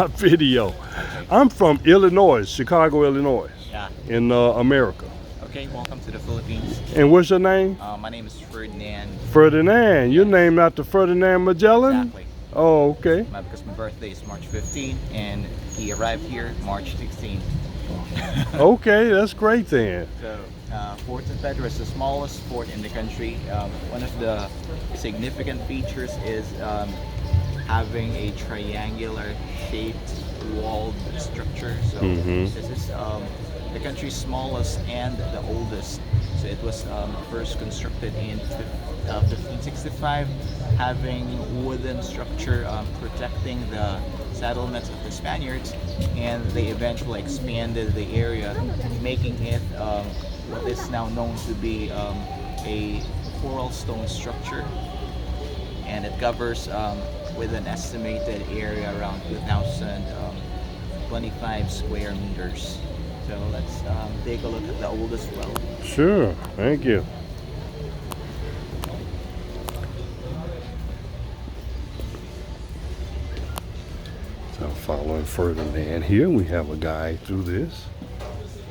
my video. I'm from Illinois, Chicago, Illinois, Yeah. in America. Okay, welcome to the Philippines. And what's your name? My name is Ferdinand. Ferdinand. You're named after Ferdinand Magellan? Exactly. Oh, okay. Because my birthday is March 15 and he arrived here March 16. Okay, that's great then. So, Fort Pedro is the smallest fort in the country. One of the significant features is having a triangular shaped walled structure. So Mhm. this is the country's smallest and the oldest. So it was first constructed in 1565, having wooden structure protecting the settlements of the Spaniards, and they eventually expanded the area, making it what is now known to be a coral stone structure, and it covers with an estimated area around 2,025 square meters. So let's take a look at the oldest well. Sure, thank you. So following Ferdinand here, we have a guide through this.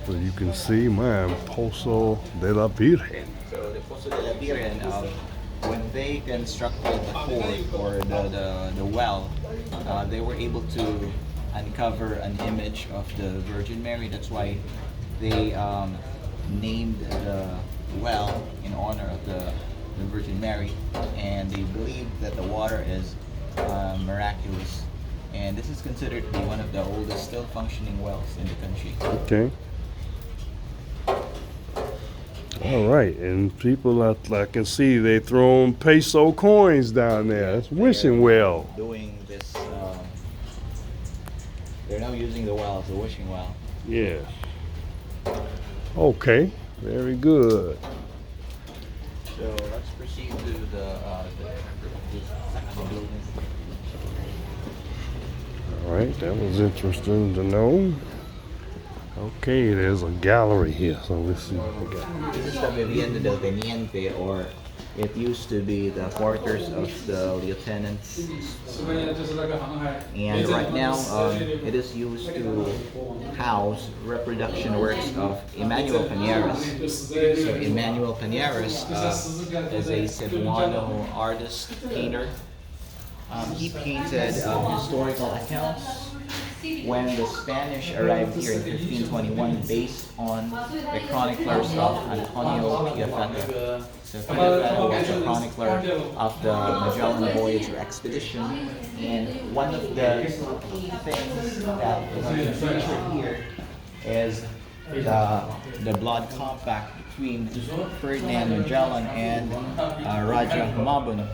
So you can see my Pozo de la Virgen. So the Pozo de la Virgen, when they constructed the fort or the well, they were able to uncover an image of the Virgin Mary. That's why they named the well in honor of the Virgin Mary, and they believe that the water is miraculous. And this is considered to be one of the oldest still functioning wells in the country. Okay. All right, and people I can see they throwing peso coins down there. That's wishing well. Doing this, they're now using the well as a wishing well. Yes. Okay, very good. So let's proceed to the second building. All right, that was interesting to know. Okay, there's a gallery here, so let's see what we got. This is the Vivienda del Teniente, or it used to be the quarters of the lieutenants. And right now, it is used to house reproduction works of Emmanuel Pañeras. So Emmanuel Pañeras is a Cebuano artist, painter. He painted historical accounts when the Spanish arrived here in 1521, based on the chroniclers of Antonio Piafetta. So Piafetta was a chronicler of the Magellan voyage or expedition, and one of the things that is featured here is the blood compact between Ferdinand Magellan and Raja Humabon.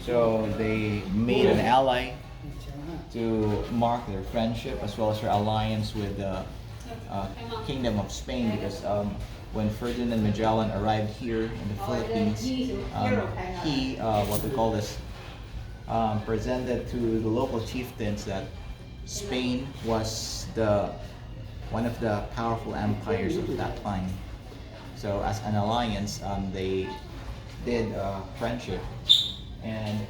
So they made an ally to mark their friendship as well as their alliance with the Kingdom of Spain, because when Ferdinand Magellan arrived here in the Philippines, he, what we call this, presented to the local chieftains that Spain was one of the powerful empires of that time. So as an alliance, they did friendship. And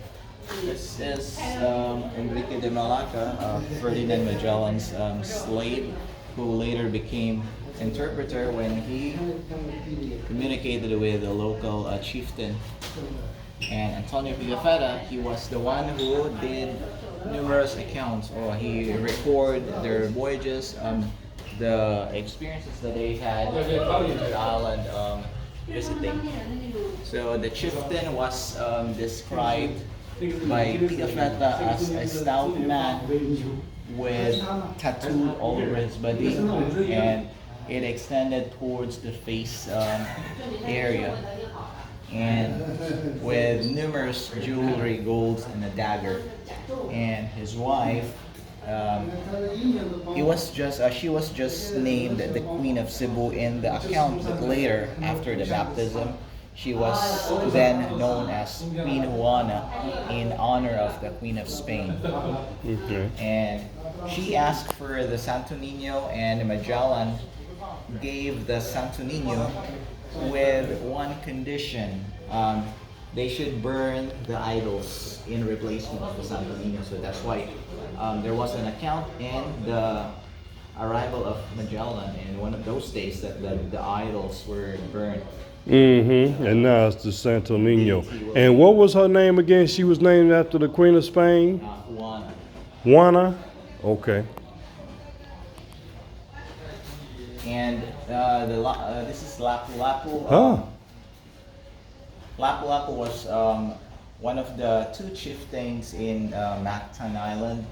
this is Enrique de Malacca, Ferdinand Magellan's slave, who later became interpreter when he communicated with a local chieftain. And Antonio Pigafetta, he was the one who did numerous accounts, or he recorded their voyages, the experiences that they had on the island visiting. So the chieftain was described by Pigafetta as a stout man with tattoo all over his body, and it extended towards the face area, and with numerous jewelry, golds, and a dagger. And his wife, she was just named the Queen of Cebu in the account, but later, after the baptism, she was then known as Queen Juana in honor of the Queen of Spain. Okay. And she asked for the Santo Niño, and Magellan gave the Santo Niño with one condition. they should burn the idols in replacement of the Santo Niño. So that's why there was an account in the arrival of Magellan in one of those days that the idols were burned. Mm-hmm. And now it's the Santo Nino. And what was her name again? She was named after the Queen of Spain? Juana. Juana? Okay. And this is Lapu-Lapu. Oh. Lapu-Lapu was one of the two chieftains in Mactan Island.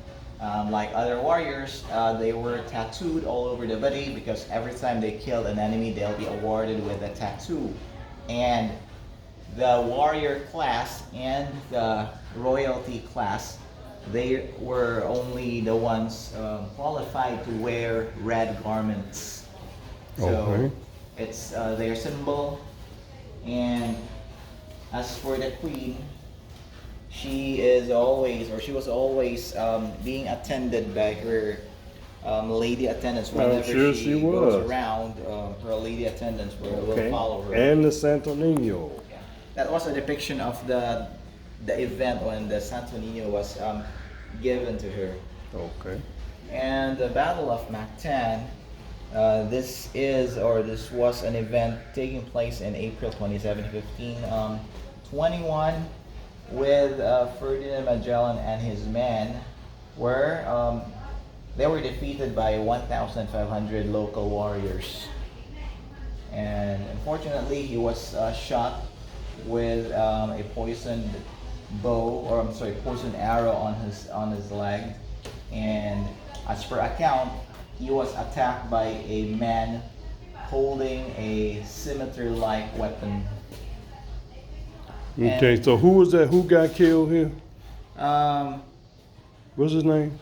Like other warriors, they were tattooed all over the body because every time they killed an enemy, they'll be awarded with a tattoo. And the warrior class and the royalty class, they were only the ones qualified to wear red garments. So Okay. it's their symbol. And as for the queen, she was always being attended by her lady attendants. Whenever sure she she goes was. around, her lady attendants will Okay. follow her. And the Santo Nino. Yeah. That was a depiction of the event when the Santo Nino was given to her. Okay. And the Battle of Mactan, this was an event taking place in April 27, 1521, with Ferdinand Magellan and his men they were defeated by 1,500 local warriors. And unfortunately, he was shot with a poisoned poisoned arrow on his leg. And as per account, he was attacked by a man holding a scimitar-like weapon. Okay, so who was that? Who got killed here? What's his name?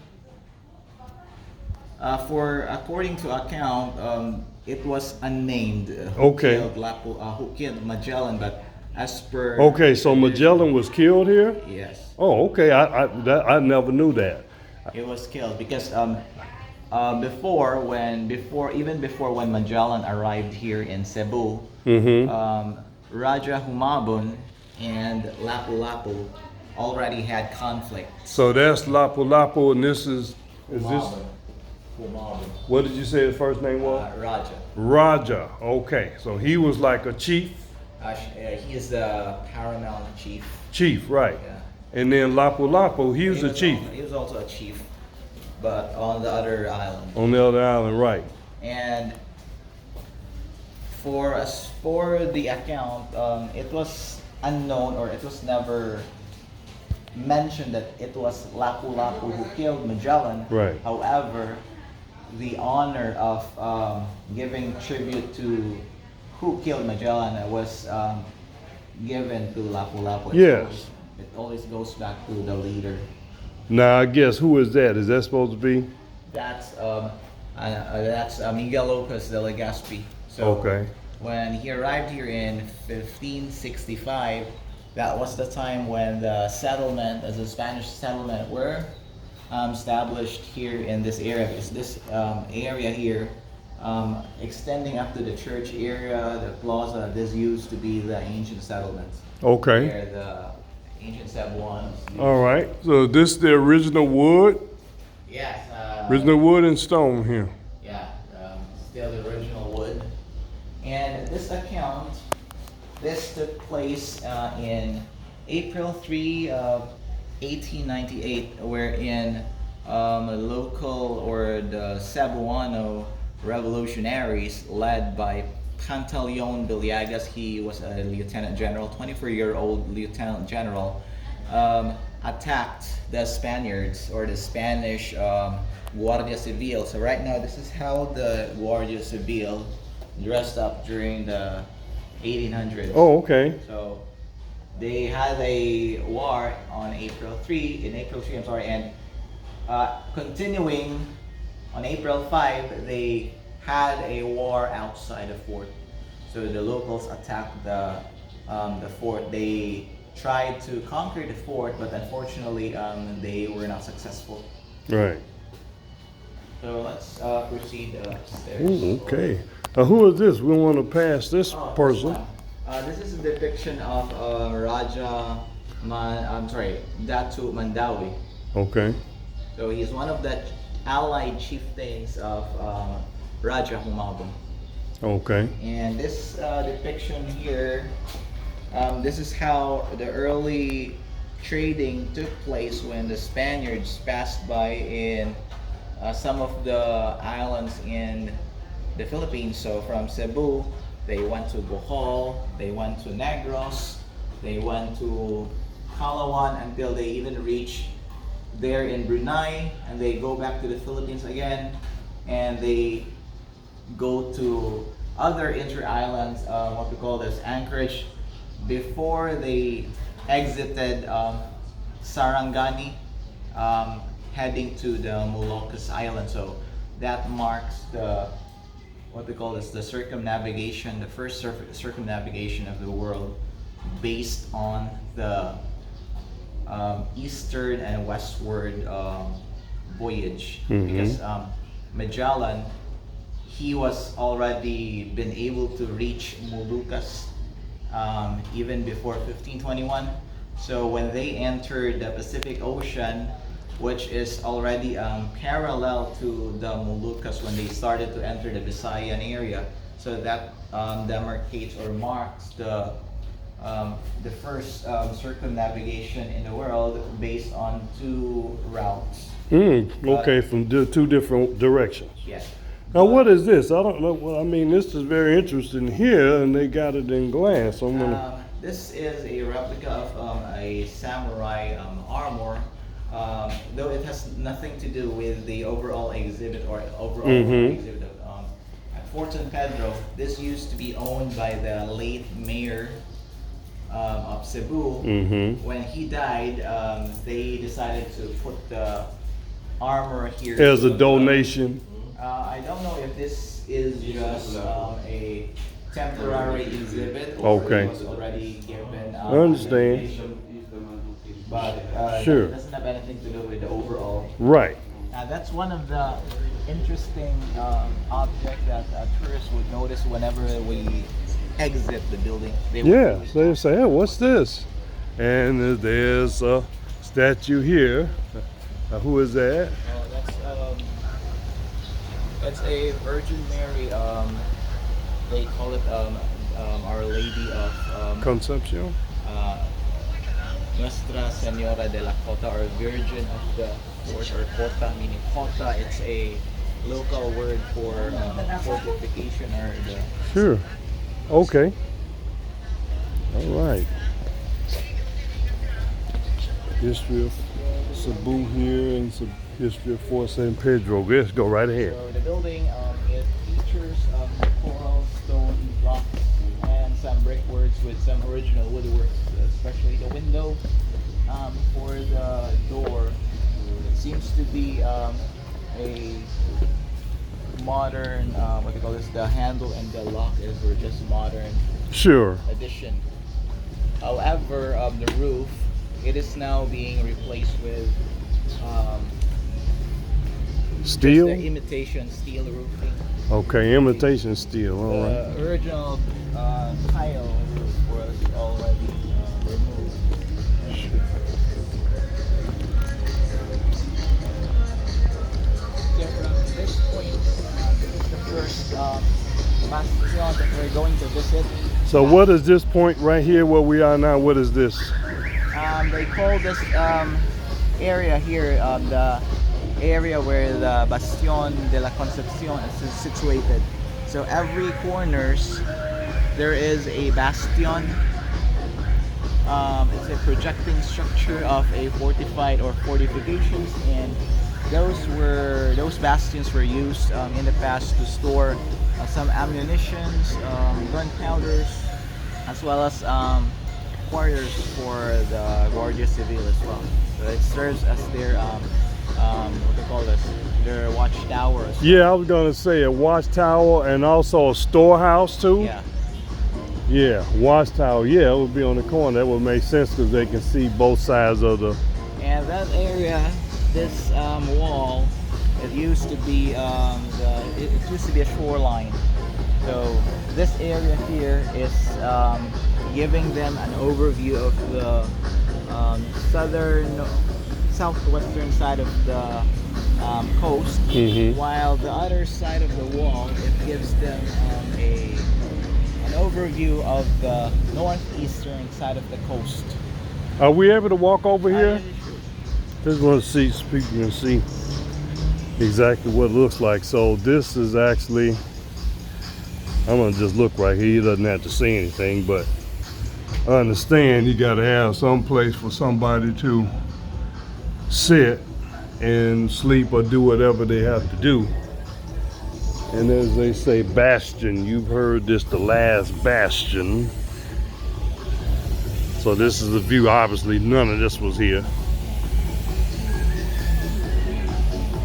According to account, it was unnamed. Okay. Who killed Magellan? But as per Okay, so Magellan was killed here? yes, Oh, okay. I never knew that. it was killed because before when Magellan arrived here in Cebu, Raja Humabon and Lapu-Lapu already had conflict. So that's Lapu-Lapu, and this is this? Humabon. What did you say the first name was? Raja. Raja. Okay, so he was like a chief. He is the paramount chief. Chief, right? Yeah. And then Lapu-Lapu, he was a chief He was also a chief, but on the other island. on the other island, right? And for the account, it was unknown, or it was never mentioned that it was Lapu-Lapu who killed Magellan. Right. However, the honor of giving tribute to who killed Magellan was given to Lapu-Lapu. Yes. It always goes back to the leader. Now I guess who is that? Is that supposed to be? That's Miguel Lopez de Legazpi. So Okay. when he arrived here in 1565, that was the time when the settlement, as a Spanish settlement, were established here in this area. Because this area here, extending up to the church area, the plaza, this used to be the ancient settlements. Okay. Where the ancient Cebuanos used. All right. So this the original wood, Yes. original wood and stone here. Yeah, still the original wood. And this account, this took place in April 3 of 1898, wherein local or the Cebuano revolutionaries led by Pantaleon Villegas, he was a lieutenant general, 24-year-old lieutenant general, attacked the Spaniards or the Spanish Guardia Civil. So right now, this is how the Guardia Civil dressed up during the 1800s. Oh, okay. So they had a war on April 3, I'm sorry, and continuing on April 5, they had a war outside the fort. So the locals attacked the fort. They tried to conquer the fort, but unfortunately, they were not successful. Right. So let's proceed upstairs. Ooh, okay. Who is this? We want to pass this Oh, person. This is a depiction of Datu Mandawi. Okay. So he's one of the allied chieftains of Raja Humabon. Okay. And this depiction here, this is how the early trading took place when the Spaniards passed by in some of the islands in the Philippines. So from Cebu, they went to Bohol, they went to Negros, they went to Palawan until they even reached there in Brunei, and they go back to the Philippines again, and they go to other inter-islands, what we call this anchorage, before they exited Sarangani, heading to the Moluccas Island. So that marks the what we call this the circumnavigation, the first circumnavigation of the world, based on the eastern and westward voyage. Because Magellan, he was already been able to reach Moluccas even before 1521. So when they entered the Pacific Ocean, which is already parallel to the Moluccas when they started to enter the Visayan area, so that demarcates or marks the first circumnavigation in the world based on two routes. Okay, from two different directions. Yes. Now, what is this? I don't know. Well, I mean, this is very interesting here, and they got it in glass. I'm gonna. This is a replica of a samurai armor, though it has nothing to do with the overall exhibit or overall exhibit of at Fort San Pedro. This used to be owned by the late mayor of Cebu. When he died, they decided to put the armor here As a donation. I don't know if this is just a temporary exhibit or Okay. it was already given. I understand. But Sure. it doesn't have anything to do with the overall. Right. That's one of the interesting objects that tourists would notice whenever we exit the building. They would Yeah. always So they say, "Hey, what's this?" And there's a statue here. Who is that? That's a Virgin Mary. They call it Our Lady of Concepcion. Nuestra Señora de la Cota, or Virgin of the Fort, or Cota, meaning Cota. It's a local word for fortification or the. Sure. Okay. All right. History of Cebu here and some history of Fort San Pedro. Let's go right ahead. So the building, it features coral stone blocks and some brickworks with some original woodwork, especially the window. For the door, it seems to be a modern, what they call this, the handle and the lock were just modern Sure. addition. However, the roof, it is now being replaced with Steel? just the imitation steel roofing. Okay, imitation steel. All right. The original tile roof was already removed. So from this point, this is the first bastion that we're going to visit. So what is this point right here where we are now? What is this? They call this area here the area where the Bastion de la Concepcion is situated. So every corners there is a bastion. It's a projecting structure of a fortified or fortifications, and those bastions were used in the past to store some ammunitions, gunpowders, as well as quarters for the Guardia Civil as well. So it serves as their what they call this, their watchtowers. Yeah, I was gonna say a watchtower and also a storehouse too. Yeah. Yeah, watchtower. Yeah, it would be on the corner. That would make sense because they can see both sides of the. And that area, this wall, it used to be it used to be a shoreline. So this area here is giving them an overview of the southwestern side of the coast, while the other side of the wall, it gives them an overview of the northeastern side of the coast. Are we able to walk over here? Yeah, sure. Just want to see so people can see exactly what it looks like. So this is actually, I'm gonna just look right here. He doesn't have to say anything, but I understand you got to have some place for somebody to sit and sleep or do whatever they have to do. And as they say, bastion, you've heard this, the last bastion. So this is the view. Obviously none of this was here.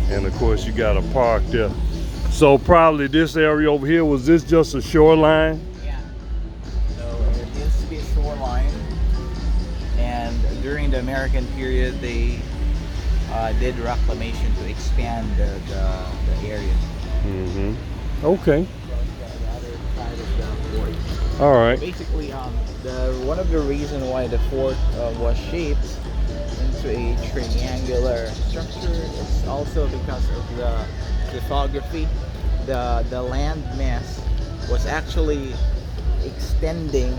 And of course you got a park there. So probably this area over here, was this just a shoreline? Yeah. So it used to be a shoreline, and during the American period they did reclamation to expand the area. Okay. The other side of the fort. All right. Basically, one of the reasons why the fort was shaped into a triangular structure is also because of the topography. The land mass was actually extending,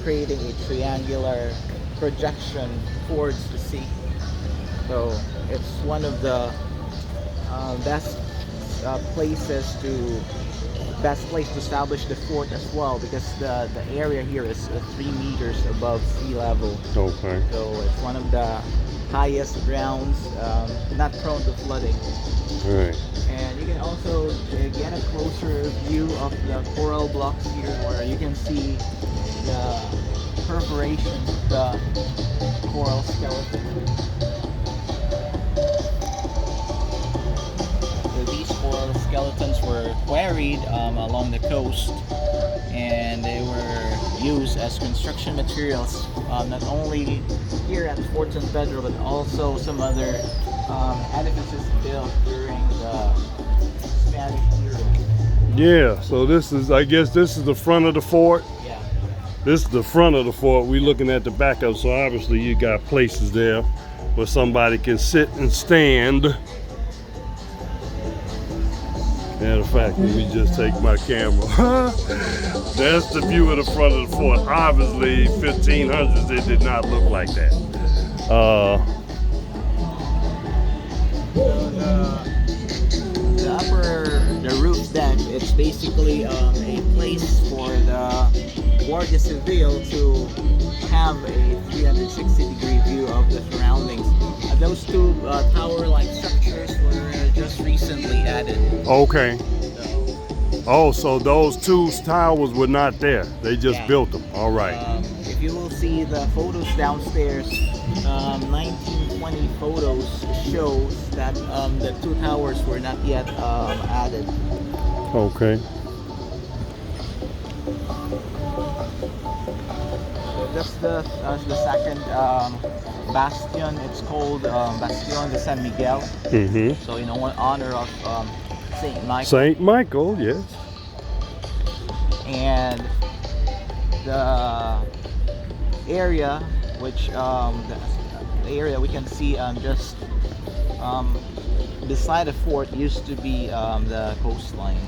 creating a triangular projection towards the sea. So it's one of the best place to establish the fort as well, because the area here is 3 meters above sea level. Okay. So it's one of the highest grounds, not prone to flooding. All right. And you can also get a closer view of the coral blocks here, where you can see the perforation of the coral skeleton. So these coral skeletons were quarried along the coast, and they were used as construction materials, not only here at Fort San Pedro, but also some other edifices built during the Spanish era. Yeah, so this is, I guess this is the front of the fort. Yeah. This is the front of the fort. We're looking at the back of it, so obviously you got places there where somebody can sit and stand. Matter of fact, let me just take my camera. That's the view of the front of the fort. Obviously, 1500s, it did not look like that. The roof deck, it's basically a place for the Guardia Civil to have a 360-degree view of the surroundings. Those two tower-like structures were just recently added. Okay. Oh, so those two towers were not there. They just built them. All right. If you will see the photos downstairs, 1920 photos shows that the two towers were not yet added. Okay. That's the second bastion. It's called Bastion de San Miguel. So in honor of Saint Michael. Saint Michael, yes. And the area, which the area we can see just beside the fort, used to be the coastline.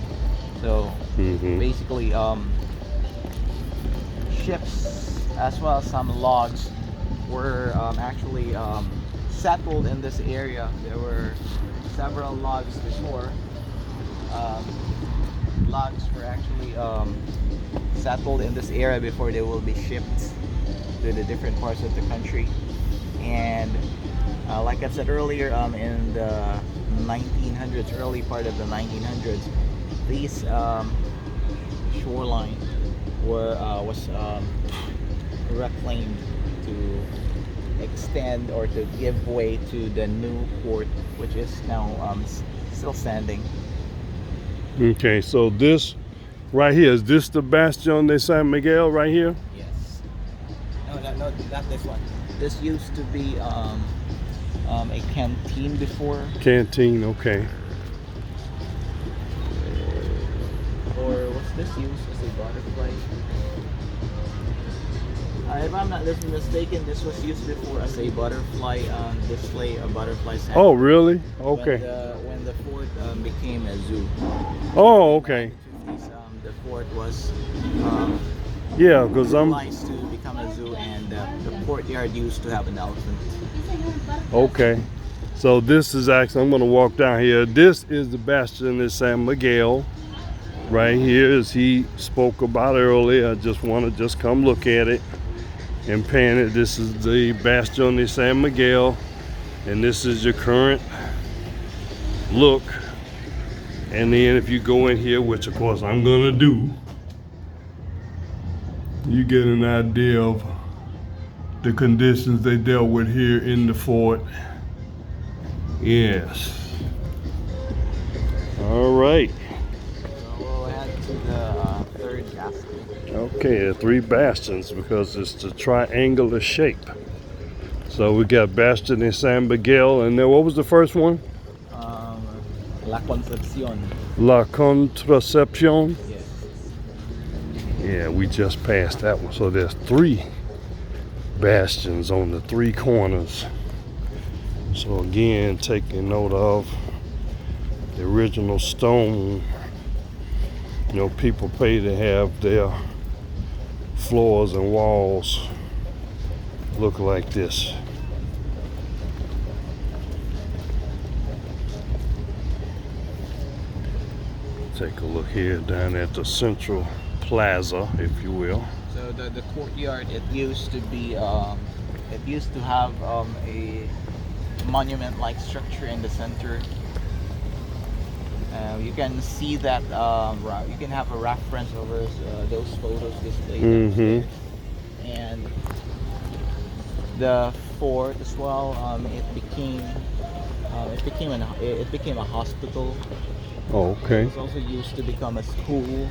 So basically ships as well as some logs were actually settled in this area. There were several logs before. Logs were actually settled in this area before they will be shipped to the different parts of the country. And like I said earlier, in the 1900s, early part of the 1900s, these shoreline was reclaimed to extend or to give way to the new port, which is now still standing. Okay, so this right here, is this the Bastion de San Miguel right here? Yes. No, not this one. This used to be a canteen before. Canteen, okay. Or what's this? is used as a butterfly. If I'm not mistaken, this was used before as a butterfly display, a butterfly center. Oh, really? Okay. When the fort became a zoo. Oh, okay. In the 1950s, the fort was Yeah, because I'm utilized to become a zoo, and the courtyard used to have an elephant. okay. So this is actually, I'm going to walk down here. This is the Bastion de San Miguel. Right here, as he spoke about earlier. I just want to just come look at it and pan it. This is the Bastion de San Miguel, and this is your current look. And then if you go in here, which of course I'm gonna do, you get an idea of the conditions they dealt with here in the fort. Yes. All right. So we'll head to the third bastion. Okay, 3 bastions because it's the triangular shape. So we got Bastion de San Miguel, and then what was the first one? La Concepcion. La Contraception. Yes. Yeah, we just passed that one. So there's 3 bastions on the 3 corners. So again, taking note of the original stone. You know, people pay to have their floors and walls look like this. Take a look here down at the central plaza, if you will. So the courtyard, it used to be it used to have a monument-like structure in the center. You can see that you can have a reference over those photos displayed downstairs. And the fort as well. It became a hospital. Oh, okay. It was also used to become a school.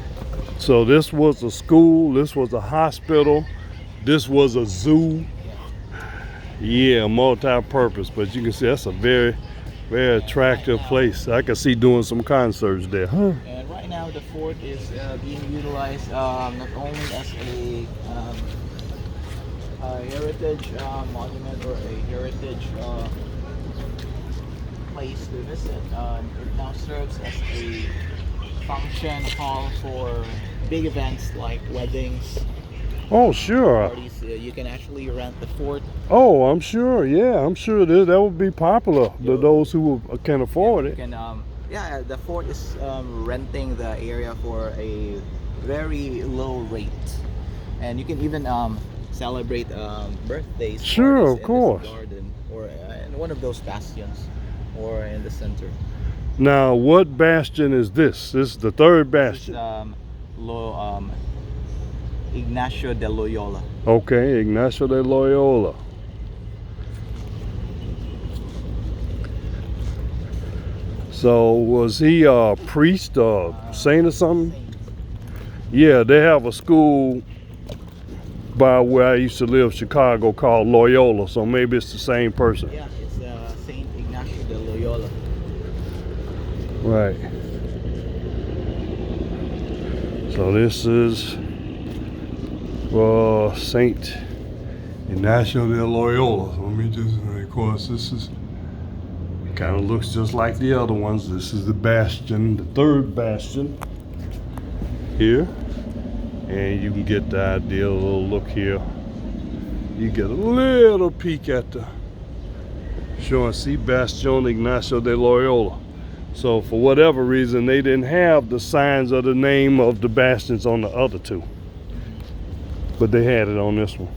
So this was a school, this was a hospital, this was a zoo. Yeah, multi-purpose, but you can see that's a very, very attractive place. I can see doing some concerts there, huh? And right now the fort is being utilized not only as a heritage monument or a heritage place to visit. It now serves as a function hall for big events like weddings. Oh, sure. Parties. You can actually rent the fort. Oh, I'm sure. Yeah, I'm sure that would be popular to those who can afford it. You can, the fort is renting the area for a very low rate, and you can even celebrate birthdays. Sure, of in course. this garden or in one of those bastions, or in the center. Now, what bastion is this? This is the third bastion. This is, Ignacio de Loyola. Okay, Ignacio de Loyola. So was he a priest or saint or something? Yeah, they have a school by where I used to live, Chicago, called Loyola. So maybe it's the same person. Yeah, it's Saint Ignacio de Loyola. Right. So this is Saint Ignacio de Loyola. Let me just, of course, this is kind of looks just like the other ones. This is the bastion, the third bastion here, and you can get the idea. A little look here. You get a little peek at the showing. See, Bastion Ignacio de Loyola. So for whatever reason, they didn't have the signs of the name of the bastions on the other 2. But they had it on this one.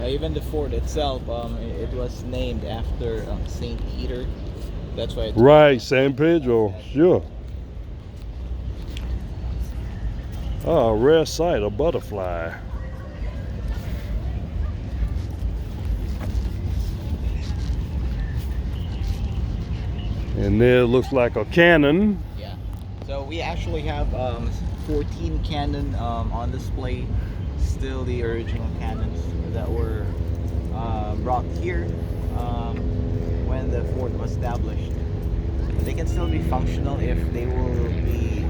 Even the fort itself, it was named after Saint Peter. That's why. Right, San Pedro, sure. Oh, rare sight, a butterfly. And there it looks like a cannon. Yeah. So we actually have 14 cannon on display. Still the original cannons that were brought here when the fort was established. They can still be functional if they will be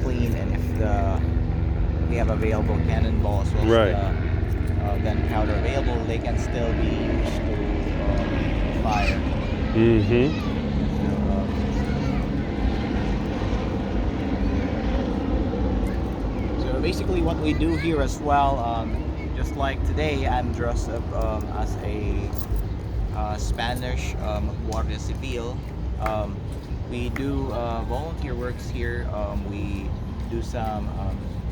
clean, and if we have available cannonball as well as Right. the gunpowder available, they can still be used to fire. Mm-hmm. So basically what we do here as well, just like today, I'm dressed up as a Spanish Guardia Civil. We do volunteer works here. We do some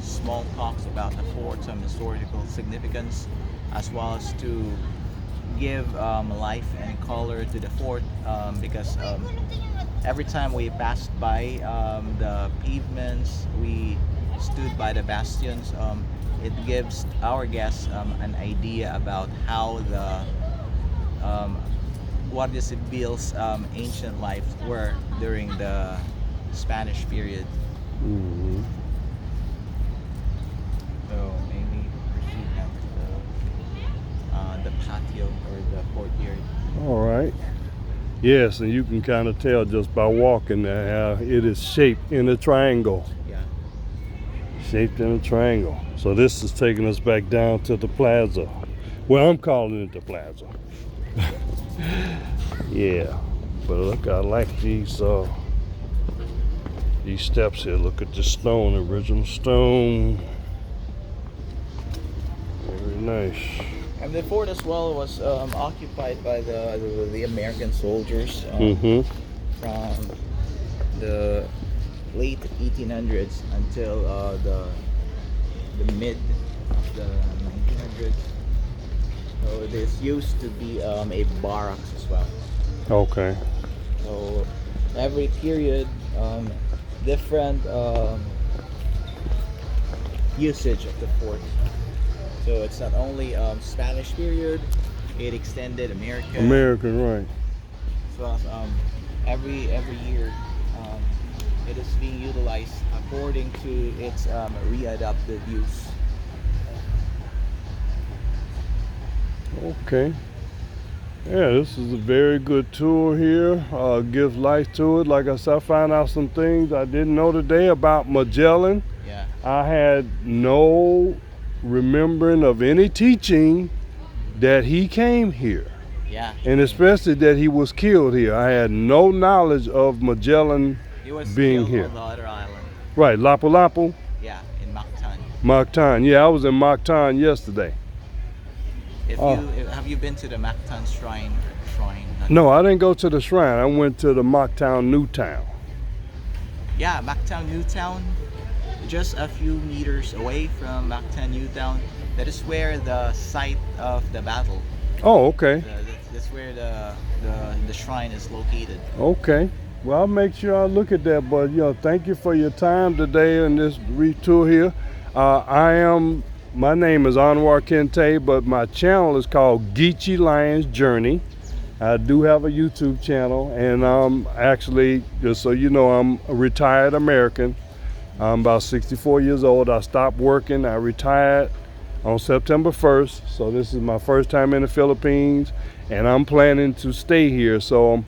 small talks about the fort, some historical significance, as well as to give life and color to the fort, because every time we passed by the pavements, we stood by the bastions, it gives our guests an idea about how the Guardia Civil's ancient lives were during the Spanish period. Mm-hmm. So maybe proceed now to the patio or the courtyard. All right. Yes, and you can kind of tell just by walking how it is shaped in a triangle. Yeah. Shaped in a triangle. So this is taking us back down to the plaza. Well, I'm calling it the plaza. Yeah, but look, I like these steps here. Look at the stone, original stone. Very nice. And the fort as well was occupied by the American soldiers Mm-hmm. from the late 1800s until the mid of the 1900s. So this used to be a barracks as well. Okay. So every period, different usage of the fort. So it's not only Spanish period, it extended American. American, right. So every year, it is being utilized according to its readapted use. Okay. Yeah, this is a very good tour here. Gives life to it. Like I said, I found out some things I didn't know today about Magellan. Yeah. I had no remembering of any teaching that he came here, Yeah. and especially that he was killed here. I had no knowledge of Magellan He was being killed here. on the other island. Right, Lapu-Lapu, Yeah, in Mactan. Mactan. Yeah, I was in Mactan yesterday. Have you been to the Mactan shrine? No, I didn't go to the shrine. I went to the Mactan New Town. Yeah, Mactan New Town, just a few meters away from Mactan New Town. That is where the site of the battle. Oh, okay. That's where the shrine is located. Okay. Well, I'll make sure I look at that. But thank you for your time today in this tour here. My name is Anwar Kente, but my channel is called Geechee Lion's Journey. I do have a YouTube channel, and actually, just so you know, I'm a retired American. I'm about 64 years old. I stopped working. I retired on September 1st. So this is my first time in the Philippines, and I'm planning to stay here. So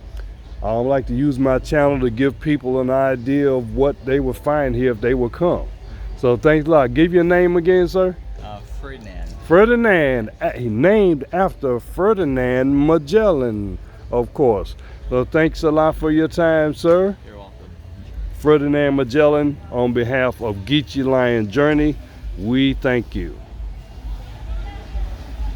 I like to use my channel to give people an idea of what they would find here if they would come. So thanks a lot. Give your name again, sir. Ferdinand. Ferdinand, named after Ferdinand Magellan, of course. So thanks a lot for your time, sir. You're welcome. Ferdinand Magellan, on behalf of Geechee Lion Journey, we thank you.